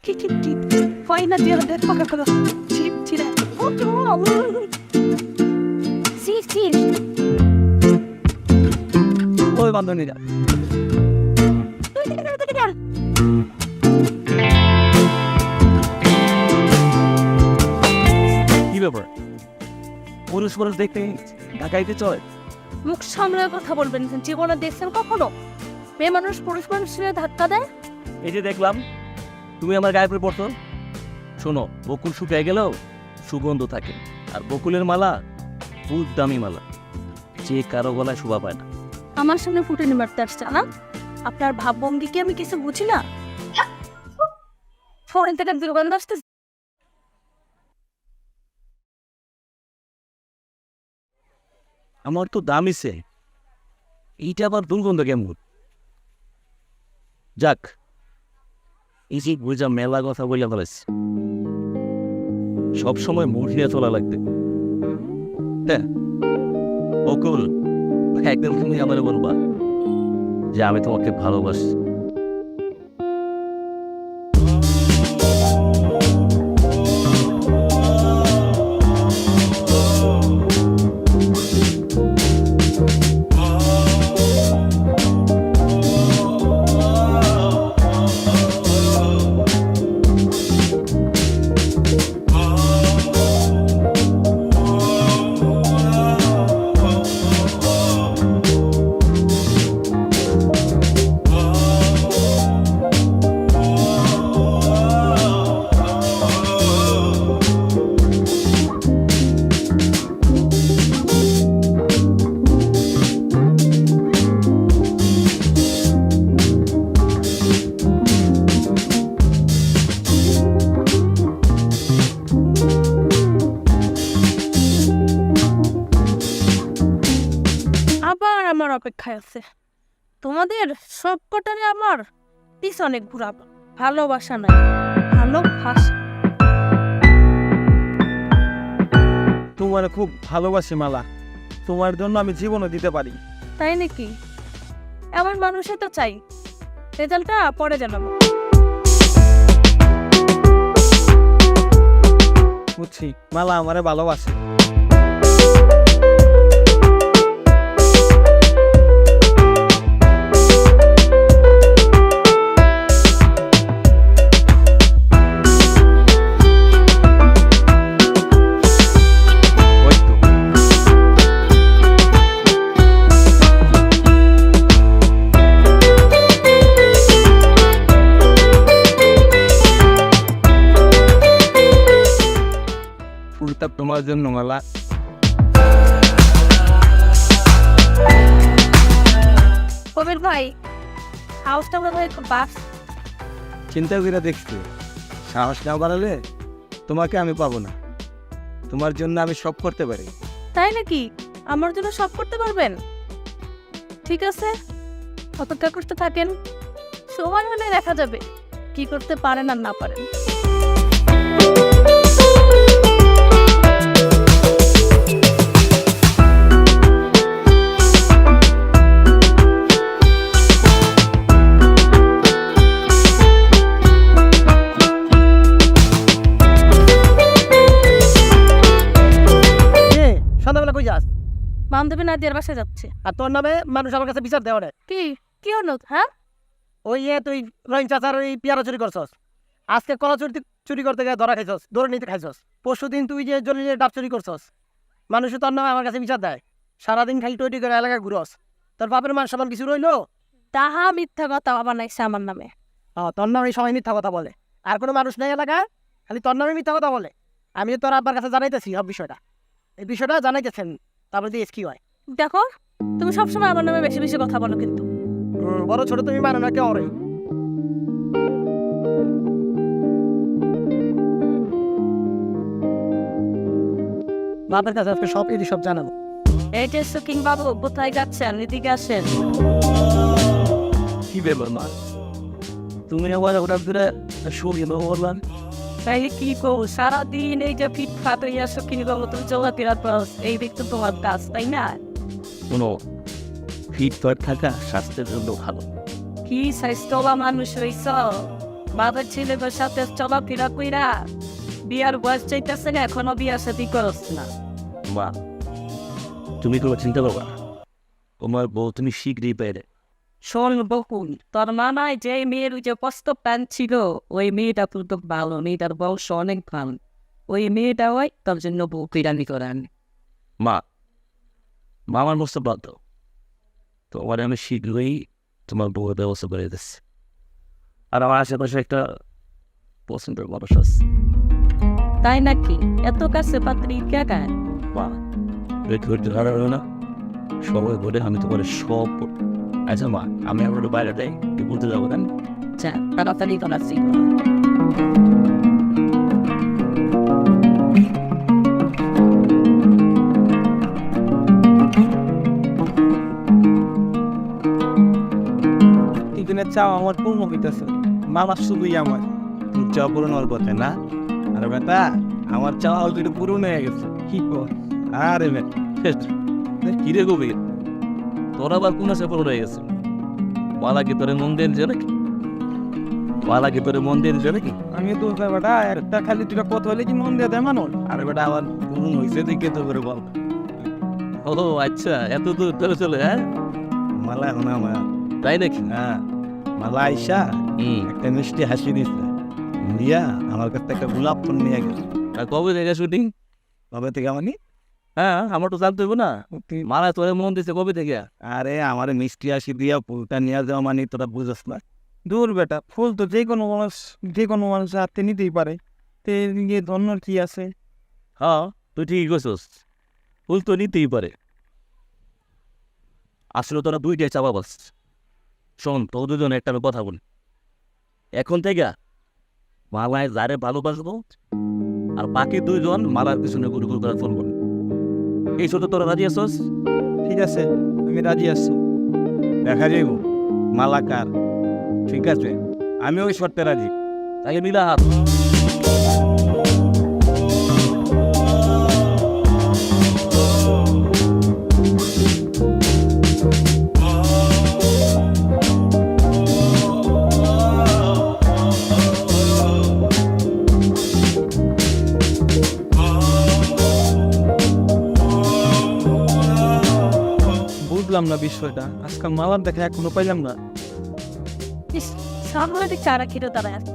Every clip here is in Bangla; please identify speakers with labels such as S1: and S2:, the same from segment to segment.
S1: Fai una gira del poco. Tira. Sì, sì.
S2: ওই বান্ধবীরা কি ব্যাপার পুরুষ পুরুষ দেখতে ঢাকাইতে চলে
S1: মুখ সামলে কথা বলবেন জীবনে দেখছেন কখনো মেয়ে মানুষ পুরুষ মানুষের ধাক্কা দেয়?
S2: এই যে দেখলাম তুমি আমার গায়ে পড়ে পড়তো শোনো বকুল শুকিয়ে গেলেও সুগন্ধ থাকে আর বকুলের মালা খুব দামি মালা যে কারো গলায় শোভা পায় না
S1: আমার সামনে ফুটেনি মারতে আসছে না আপনার ভাবভঙ্গি কি আমি কিছু বুঝি না ফোন থেকে দুর্গন্ধ আসতে
S2: আমার তো দামই সে এইটা আবার দুর্গন্ধ কেমন যাক এই যে বুঝা মেলা কথা বলে ফেলেছি সবসময় মুখ নিয়ে চলা লাগবে হ্যাঁ বকুল একদম তুমি আমার বলবা যে আমি তোমাকে ভালোবাসি
S1: আবার আমার অপেক্ষায় আছে তোমাদের সব কটারে আমার পিছনে ঘুরাবো ভালোবাসা নাই ভালোবাসা
S3: তোমার খুব ভালোবাসি মালা তোমার জন্য আমি জীবনও দিতে পারি
S1: তাই নাকি এমন মানুষই তো চাই রেজাল্টটা পরে জানাবো
S3: বুঝছি মালা আমারে ভালোবাসে ফুলটা তোমার জন্য মালা
S1: কবির ভাই হাউসটা মনে হয় একটু বাস
S3: চিন্তা করে দেখছি সাহস না বাড়ালে তোমাকে আমি পাবো না তোমার জন্য আমি সব করতে পারি
S1: তাই নাকি আমার জন্য সব করতে পারবেন ঠিক আছে অপেক্ষা করতে থাকেন সময় হলে দেখা যাবে কি করতে পারেন আর না পারেন
S4: সন্ধ্যাবেলা কই যাস
S1: বান্ধবী নাদিয়ার বাসায় যাচ্ছে
S4: আর তোর নামে মানুষ আমার কাছে বিচার দেওয়া নেই
S1: কি কি হলো হ্যাঁ
S4: ওই তুই রহিম চাচার ওই পেয়ারা চুরি করছস আজকে কলা চুরি করতে গিয়ে ধরা খাইছস ধরে নিতে খাইছস পরশু দিন তুই যে জলিলের ডাব চুরি করছস মানুষ তোর নামে আমার কাছে বিচার দেয় সারাদিন খালি টইটি করে এলাকায় ঘুরস তোর বাপের মান সমান কিছু রইলো
S1: তাহা মিথ্যা কথা বানাইছে আমার নামে
S4: তোর নামে সবাই মিথ্যা কথা বলে আর কোনো মানুষ নেই এলাকায় খালি তোর নামে মিথ্যা কথা বলে আমি তোর আব্বার কাছে জানাইতেছি সব বিষয়টা এই বিষয়টা জানাইতেছেন তারপরে দিয়ে কি হয়
S1: দেখো তুমি সবসময় আমার নামে বেশি বেশি কথা বলো কিন্তু
S4: বড় ছোট তুমি মানো না কেউ রে বাপের কাছে আজকে সব এটি সব জানাবো
S1: এই যে সুকিং বাবু কোথায় যাচ্ছেন এদিকে আসেন
S2: কি ব্যাপার মা তুমি আবার ওটা ধরে শুয়ে বললাম
S1: তাই কি করবো সারাদিন এই যে ফিট ফাট হইয়া সুকিং বাবু তুমি চলাতে এই দিক তো তোমার কাজ তাই না
S2: কোনো ফিট থাকা স্বাস্থ্যের জন্য ভালো
S1: কি স্বাস্থ্যবান মানুষ হইছ বাবার ছেলেদের সাথে চলাফেরা কইরা বিয়ার বয়স চাইতেছে না, এখনো বিয়ার সাথে করস না।
S2: মা, তুমি কোনো চিন্তা করবা না। তোমার বউ তুমি শীঘ্রই পেয়ে।
S1: শোন বহুন, তোর মামায় যে মেয়ের ওই যে কষ্ট প্যান ছিল, ওই মেয়েটা কিন্তু ভালো, মেয়েটার বয়স অনেক ভালো। ওই মেয়েটা ওই তোর জন্য বউ পিরানি করেন।
S2: মা, মামার মস্ত বাধ্য। তোমার আমি শীঘ্রই তোমার বউয়ের ব্যবস্থা করে দিচ্ছি। আর আমার আশেপাশে একটা পছন্দের মানুষ আছে।
S1: তাই নাকি? এত কাছে পাত্রী কে গায়?
S2: মা, ধৈর্য হারাবে না, সময় বলে আমি তোমার সব বলবো। আচ্ছা মা, আমি আমার বাইরে যাই, কি বলতে যাবো কেন?
S1: যা, তাড়াতাড়ি করাচ্ছি।
S3: তিনজনের চাও আমার পূর্ণ হইতেছে, মামা শুধুই আমার চাও পূরণ হওয়ার কথা না। আরে বেটা, আমার চাওয়া অলরেডি পূরণ হয়ে গেছে। কি কর? আরে বেটা,
S2: কিরে গভীর, তোর আবার কোন আছে পড়ে রয়ে গেছে? মালা কি তোরে মন দিয়ে নাকি? মালা কি তোরে মন দিয়ে নাকি?
S3: আমি তো বেটা একটা খালি দুটা কথা হলে কি মন দিয়ে দেয় মানুষ? আরে বেটা, আমার পূরণ হয়েছে দেখে তো করে বল।
S2: ও আচ্ছা, এত দূর চলে চলে, হ্যাঁ?
S3: মালা এখন আমার,
S2: তাই নাকি?
S3: হ্যাঁ, মালা আইসা একটা মিষ্টি হাসি দিচ্ছে, দিয়া আমার কাছ থেকে একটা গোলাপ ফুল নিয়ে গেছে।
S2: আর কবে থেকে শুটিং?
S3: কবে থেকে মানে?
S2: হ্যাঁ, আমার তো জানতে হইব না। মালা তোরে মন দিছে কবে থেকে?
S3: আরে আমার মিষ্টি হাসি দিয়া ফুলটা নিয়ে যাওয়া মানে তোরা বুঝস না। দূর বেটা, ফুল তো যে কোনো মানুষ হাতে নিতেই পারে, তে নিয়ে ধন্যর কি আছে?
S2: হ্যাঁ, তুই ঠিকই কইছস, ফুল তো নিতেই পারে। আসলে তোরা দুইটাই চাপা বাস। শোন, তো দুজন একটা আমি কথা বলি। এখন থেকে মালায় যারে ভালোবাসবো, আর বাকি দুইজন মালার পিছনে গুরু গুরু করে ফোন করবো। এই ছোট তোরা রাজি আছস?
S3: ঠিক আছে, আমি রাজি আছি। দেখা যাইব মালা কার। ঠিক আছে, আমি ওই শর্তে রাজি।
S2: তাকে মিলা হাত।
S3: বুঝলাম না বিষয়টা, আজকাল মালার দেখা এখনো পাইলাম না।
S1: ইস, সামনে ঠিক চারা খেতে দাঁড়ায় আছে।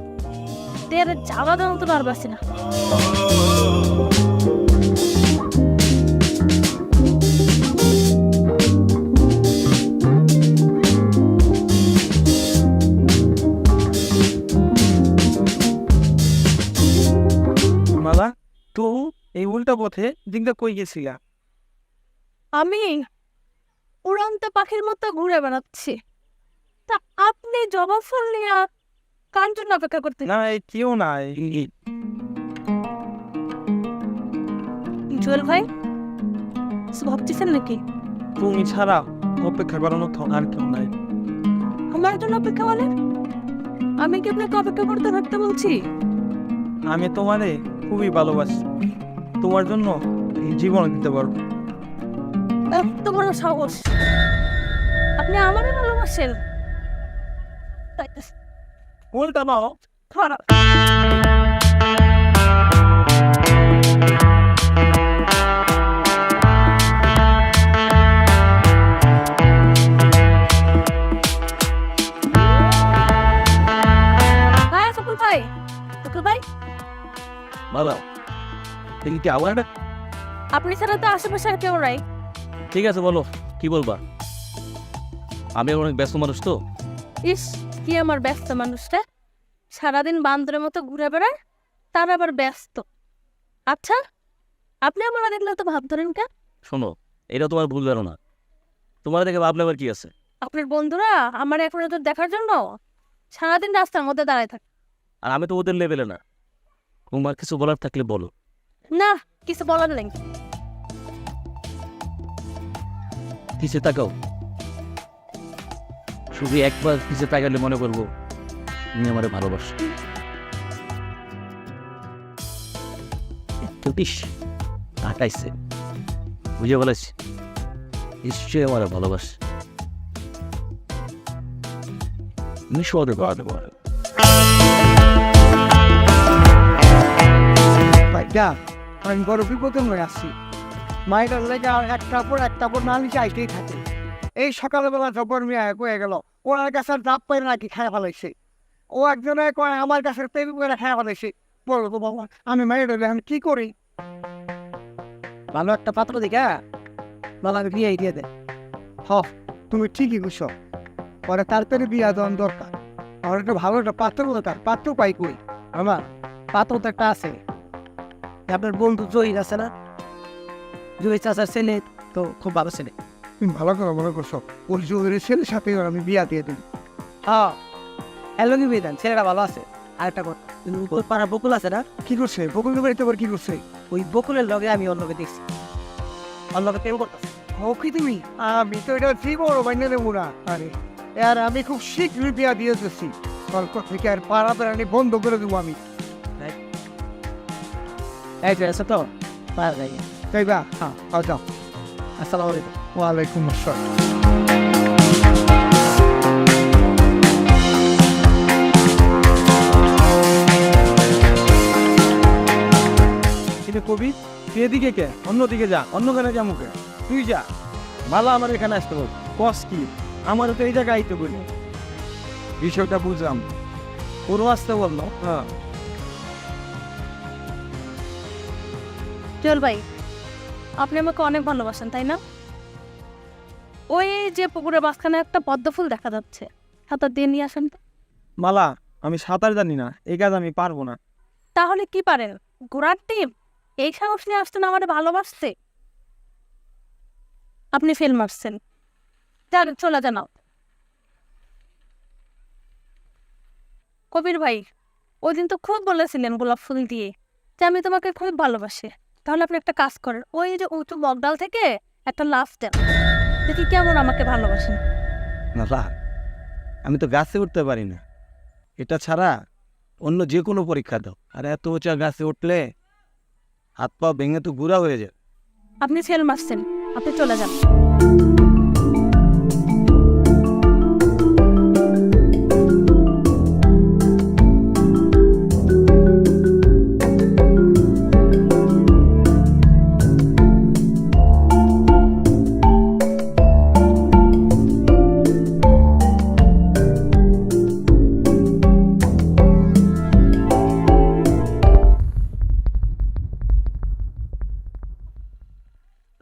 S1: তেরে যাওয়া দাও তো আর বাসি না।
S3: মালা, তো এই উল্টা পথে দিকটা কই গেছিলা?
S1: আমি উড়ন্ত পাখির মতো ঘুরে বেড়াচ্ছি, তা আপনি জবা ফুল নিয়ে কার জন্য অপেক্ষা করতে?
S3: না, এই কেউ নাই।
S1: জুয়েল ভাই, কিছু ভাবতেছেন নাকি?
S3: তুমি ছাড়া অপেক্ষা করানো তো আর কেউ নাই।
S1: আমার জন্য অপেক্ষা বলেন? আমি কি আপনাকে অপেক্ষা করতে থাকতে বলছি?
S3: আমি তোমারে খুবই ভালোবাসি, তোমার জন্য জীবন দিতে পারবো।
S1: এত বড় সাহস! আপনি আমারই ভালোবাসেন? তাই তো
S3: উল্টা নাও।
S1: খারাপ। ভাই, সকল ভাই, সকল ভাই,
S2: মালা, দেখি কি আবার?
S1: আপনি ছাড়া তো আশেপাশে আর কেউ নাই।
S2: ঠিক আছে, বলো কি বলবা। আমি অনেক ব্যস্ত মানুষ তো।
S1: ইস, কি আমার ব্যস্ত মানুষটা, সারাদিন বান্দরের মতো ঘুরে বেড়ায়, তার আবার ব্যস্ত। আচ্ছা, আপনি আমার দেখলে তো ভাব ধরেন কেন?
S2: শোনো, এটা তোমার ভুল ধারণা। তোমার দেখে ভাবলে আবার কি আছে?
S1: আপনার বন্ধুরা আমার এখন তো দেখার জন্য সারাদিন রাস্তার মধ্যে দাঁড়ায় থাকে।
S2: আর আমি তো ওদের লেভেলে না। তোমার কিছু বলার থাকলে বলো।
S1: না, কিছু বলার নেই।
S2: পিছে তাকাও, শুধু একবার পিছে তাকালে মনে করবো তুমি আমারে ভালোবাসো। তাকাইছে, বুঝে বলেছি, নিশ্চয়ই আমারে ভালোবাসে। নিশ্চয়
S3: যা আমি বড় বিপদে হয়ে আসছি। মায়ের লেগে আর একটা পর না নিচে আইতেই থাকে। এই সকালবেলা জব্বর মিয়া কয়ে গেল ওনার কাছে ডাব পাই নাকি খায় ফেলাইছে। ও একজনে কয় আমার কাছে পেবি করে খায় ফেলাইছে। বলো তো বাবা আমি মায়ের আমি কি করি?
S4: ভালো একটা পাত্র দেখা মালাকে বিয়ে দিয়ে দে।
S3: হ তুমি ঠিকই বুঝছো, পরে তাড়াতাড়ি বিয়া দেওয়ার দরকার। আমার একটা ভালো একটা পাত্র দরকার, পাত্র পাই কই?
S4: আমার পাত্র তো একটা আছে, আপনার বন্ধু জহির আছে না, জহির চাচার ছেলে তো খুব ভালো ছেলে।
S3: তুমি ভালো করে মনে করছো ওই জোহরের ছেলের সাথে আমি বিয়া দিয়ে দিই।
S4: হ্যাঁ হ্যালো কি বেদান, ছেলেটা ভালো আছে। আর একটা কথা, তোর পাড়া বকুল আছে না,
S3: কি করছে বকুলের বাড়িতে আবার কি করছে?
S4: ওই বকুলের লগে আমি অন্য লোকে দেখছি, অন্য লোকে প্রেম করতেছে।
S3: ও কি তুমি? আমি তো এটা ঠিক বড় বাইনে নেবো না। আরে আর আমি খুব শীঘ্রই বিয়া দিয়ে দিচ্ছি। গল্প থেকে আর পাড়া বেড়ানি বন্ধ করে দেবো আমি।
S4: এই যে আছে তো পাড়া যাই।
S3: তাইবা? হ্যাঁ যাও।
S4: আসসালামু আলাইকুম।
S3: ওয়ালাইকুম আসসালাম।
S5: কিন্তু কবি তুই এদিকে কে? অন্যদিকে যা, অন্য গানে যা মুখে তুই যা। মালা আমার এখানে আসতে বল, কস কি? আমার তো এই জায়গায় আইতে বলি, বিষয়টা বুঝলাম। পুরো আসতে বললো। হ্যাঁ
S1: জল ভাই, আপনি আমাকে অনেক ভালোবাসেন তাই না? ওই যে পুকুরের মাঝখানে একটা পদ্ম ফুল দেখা যাচ্ছে, হাতা দিয়ে নিয়ে আসেন তো।
S5: মালা, আমি সাঁতার জানি না, এই কাজ আমি পারবো না।
S1: তাহলে কি পারেন? ঘোড়ার টিম এই সাহস নিয়ে আসছেন আমাদের ভালোবাসতে? আপনি ফেল মারছেন, যান চলে যান। কবির ভাই, ওই দিন তো খুব বলেছিলেন গোলাপ ফুল দিয়ে যে আমি তোমাকে খুব ভালোবাসি। তাহলে আপনি একটা কাজ করেন, ওই যে উঁচু বকডাল থেকে একটা লাফ দেন, দেখি কেমন আমাকে ভালোবাসেন।
S5: মালা, আমি তো গাছে উঠতে পারি না, এটা ছাড়া অন্য যে কোনো পরীক্ষা দাও, আর এত উঁচা গাছে উঠলে হাত পা ভেঙে তো গুঁড়া হয়ে যায়।
S1: আপনি ফেল মারছেন, আপনি চলে যান।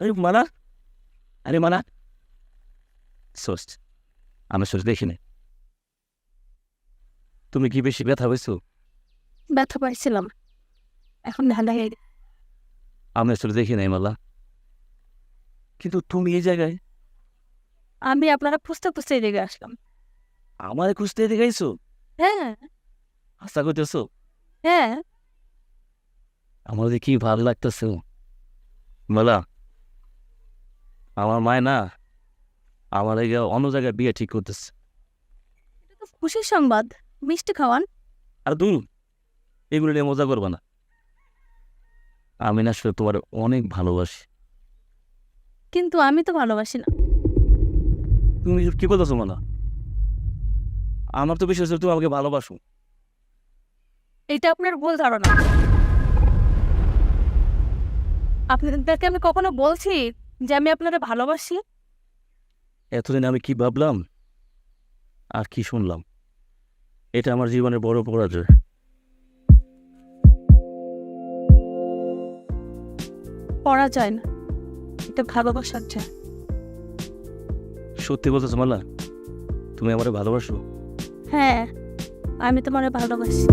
S2: আরে মানা, আরে মানা, সোচ আমি সোচ দেখি নাই। তুমি কি বেশি ব্যথা হয়েছো?
S1: ব্যথা পাইছিলাম, এখন ঢালা হয়ে গেছে।
S2: আমি আসলে দেখি নাই মালা, কিন্তু তুমি এই জায়গায়।
S1: আমি আপনারা খুঁজতে খুঁজতে এদিকে আসলাম।
S2: আমার খুঁজতে দেখাইছো?
S1: হ্যাঁ
S2: আশা করতেছো?
S1: হ্যাঁ,
S2: আমার যে কি ভালো লাগতেছে মালা। আমার মায় না আমার এই অন্য জায়গায় বিয়ে ঠিক করতেছে।
S1: এটা তো খুশির সংবাদ, মিষ্টি খাওয়ান।
S2: আর দূর, এগুলো নিয়ে মজা করবা না। আমি না আসলে তোমার অনেক ভালোবাসি।
S1: কিন্তু আমি তো ভালোবাসি না।
S2: তুমি কি বলতেছো মালা? আমার তো বিশ্বাস তুমি আমাকে ভালোবাসো।
S1: এটা আপনার ভুল ধারণা। আপনাদেরকে আমি কখনো বলছি যে আমি আপনারা ভালোবাসি?
S2: এতদিন আমি কি ভাবলাম আর কি শুনলাম, এটা আমার জীবনের বড় পরাজয়।
S1: পড়া যায় না, এটা ভালোবাসার যায়।
S2: সত্যি বলতেছো মালা, তুমি আমারে ভালোবাসো?
S1: হ্যাঁ, আমি তোমার ভালোবাসি।